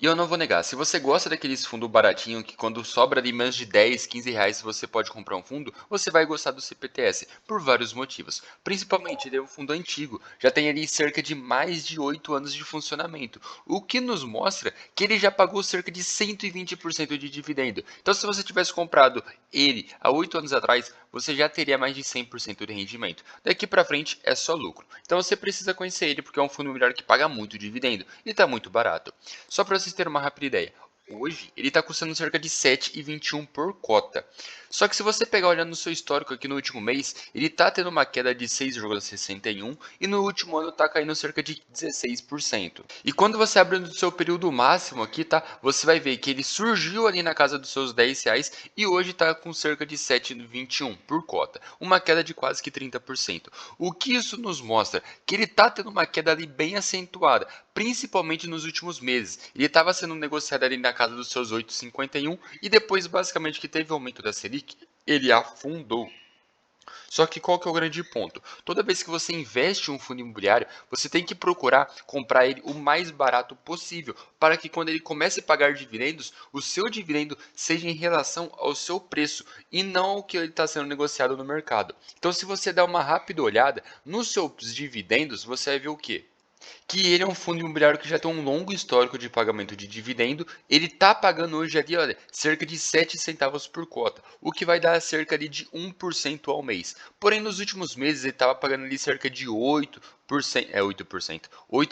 E eu não vou negar, se você gosta daqueles fundos baratinho que quando sobra ali menos de 10, 15 reais você pode comprar um fundo, você vai gostar do CPTS, por vários motivos. Principalmente, ele é um fundo antigo, já tem ali cerca de mais de 8 anos de funcionamento, o que nos mostra que ele já pagou cerca de 120% de dividendo. Então se você tivesse comprado ele há 8 anos atrás, você já teria mais de 100% de rendimento. Daqui para frente é só lucro. Então você precisa conhecer ele porque é um fundo imobiliário que paga muito dividendo e está muito barato. Só para vocês terem uma rápida ideia, hoje ele está custando cerca de 7,21 por cota. Só que se você pegar olhando no seu histórico aqui no último mês, ele está tendo uma queda de 6,61 e no último ano está caindo cerca de 16%. E quando você abre no seu período máximo aqui, tá? Você vai ver que ele surgiu ali na casa dos seus 10 reais e hoje está com cerca de 7,21 por cota, uma queda de quase que 30%. O que isso nos mostra? Que ele está tendo uma queda ali bem acentuada, principalmente nos últimos meses. Ele estava sendo negociado ali na casa dos seus 8,51 e depois basicamente que teve o aumento da Selic, ele afundou. Só que qual que é o grande ponto? Toda vez que você investe em um fundo imobiliário, você tem que procurar comprar ele o mais barato possível, para que quando ele comece a pagar dividendos, o seu dividendo seja em relação ao seu preço e não ao que ele está sendo negociado no mercado. Então, se você der uma rápida olhada nos seus dividendos, você vai ver o quê? Que ele é um fundo imobiliário que já tem um longo histórico de pagamento de dividendo. Ele está pagando hoje ali, olha, cerca de 7 centavos por cota, o que vai dar cerca ali de 1% ao mês. Porém, nos últimos meses ele estava pagando ali cerca de 8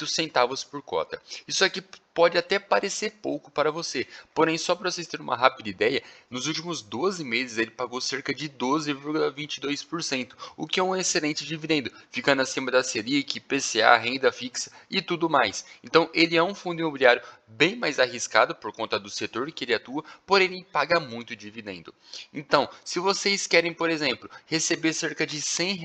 centavos por cota. Isso aqui pode até parecer pouco para você, porém só para vocês terem uma rápida ideia, nos últimos 12 meses ele pagou cerca de 12,22%, o que é um excelente dividendo, ficando acima da Selic, PCA, renda fixa e tudo mais. Então ele é um fundo imobiliário bem mais arriscado por conta do setor que ele atua, porém ele paga muito dividendo. Então, se vocês querem, por exemplo, receber cerca de R$ 100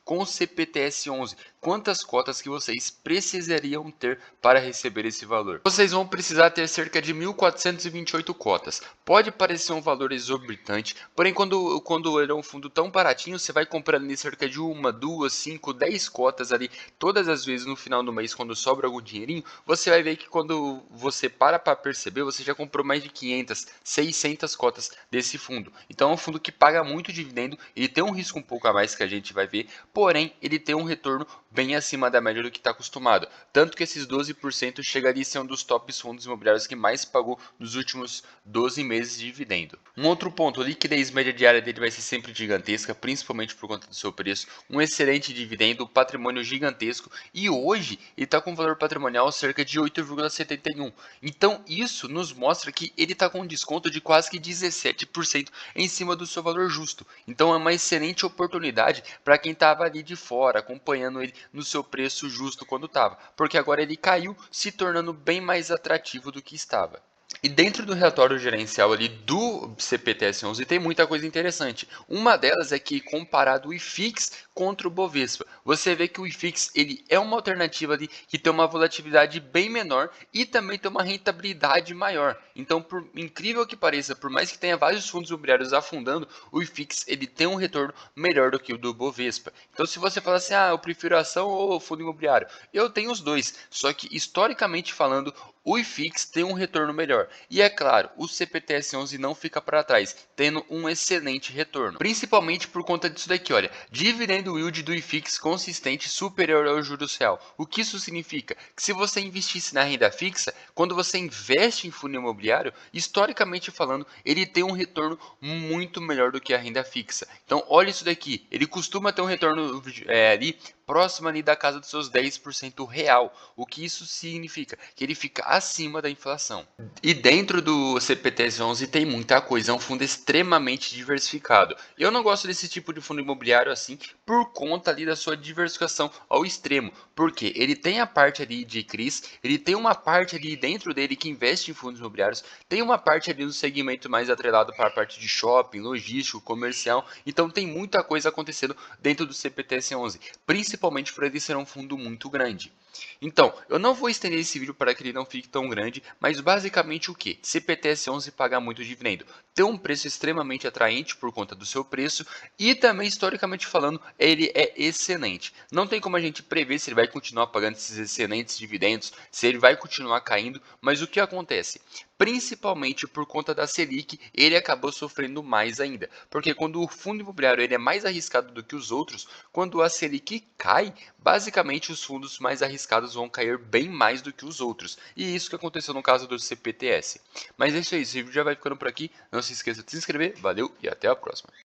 com o CPTS 11, quantas cotas que vocês precisariam ter para receber esse valor? Vocês vão precisar ter cerca de 1.428 cotas. Pode parecer um valor exorbitante, porém quando ele é um fundo tão baratinho, você vai comprando ali cerca de uma, duas, 5, 10 cotas ali, todas as vezes no final do mês, quando sobra algum dinheirinho, você vai ver que quando você para perceber, você já comprou mais de 500, 600 cotas desse fundo. Então é um fundo que paga muito dividendo, ele tem um risco um pouco a mais que a gente vai ver, porém ele tem um retorno bem acima da média do que está acostumado. Tanto que esses 12% chegaria a ser um dos tops fundos imobiliários que mais pagou nos últimos 12 meses de dividendo. Um outro ponto, a liquidez média diária dele vai ser sempre gigantesca, principalmente por conta do seu preço, um excelente dividendo, patrimônio gigantesco e hoje ele está com um valor patrimonial cerca de 8,71. Então isso nos mostra que ele está com um desconto de quase que 17% em cima do seu valor justo. Então é uma excelente oportunidade para quem estava ali de fora, acompanhando ele no seu preço justo quando estava, porque agora ele caiu, se tornando bem mais atrativo do que estava. E dentro do relatório gerencial ali do CPTS 11 tem muita coisa interessante. Uma delas é que comparado o IFIX contra o Bovespa, você vê que o IFIX ele é uma alternativa ali que tem uma volatilidade bem menor e também tem uma rentabilidade maior. Então, por incrível que pareça, por mais que tenha vários fundos imobiliários afundando, o IFIX ele tem um retorno melhor do que o do Bovespa. Então, se você falar assim, eu prefiro ação ou fundo imobiliário, eu tenho os dois. Só que historicamente falando, o IFIX tem um retorno melhor. E é claro, o CPTS 11 não fica para trás, tendo um excelente retorno. Principalmente por conta disso daqui, olha, dividendo yield do IFIX consistente superior ao juros real. O que isso significa? Que se você investisse na renda fixa, quando você investe em fundo imobiliário, historicamente falando, ele tem um retorno muito melhor do que a renda fixa. Então, olha isso daqui, ele costuma ter um retorno ali próximo ali da casa dos seus 10% real. O que isso significa? Que ele fica acima da inflação. E dentro do CPTS 11 tem muita coisa, é um fundo extremamente diversificado. Eu não gosto desse tipo de fundo imobiliário assim por conta ali da sua diversificação ao extremo, porque ele tem a parte ali de CRIs, ele tem uma parte ali dentro dele que investe em fundos imobiliários, tem uma parte ali no segmento mais atrelado para a parte de shopping, logístico, comercial, então tem muita coisa acontecendo dentro do CPTS 11, principalmente por ele ser um fundo muito grande. Então, eu não vou estender esse vídeo para que ele não fique tão grande, mas basicamente o que? CPTS 11 paga muito dividendo. Tem um preço extremamente atraente por conta do seu preço e também, historicamente falando, ele é excelente. Não tem como a gente prever se ele vai continuar pagando esses excelentes dividendos, se ele vai continuar caindo, mas o que acontece? Principalmente por conta da Selic, ele acabou sofrendo mais ainda. Porque quando o fundo imobiliário ele é mais arriscado do que os outros, quando a Selic cai, basicamente os fundos mais arriscados vão cair bem mais do que os outros. E isso que aconteceu no caso do CPTS. Mas é isso aí, esse vídeo já vai ficando por aqui. Não se esqueça de se inscrever, valeu e até a próxima.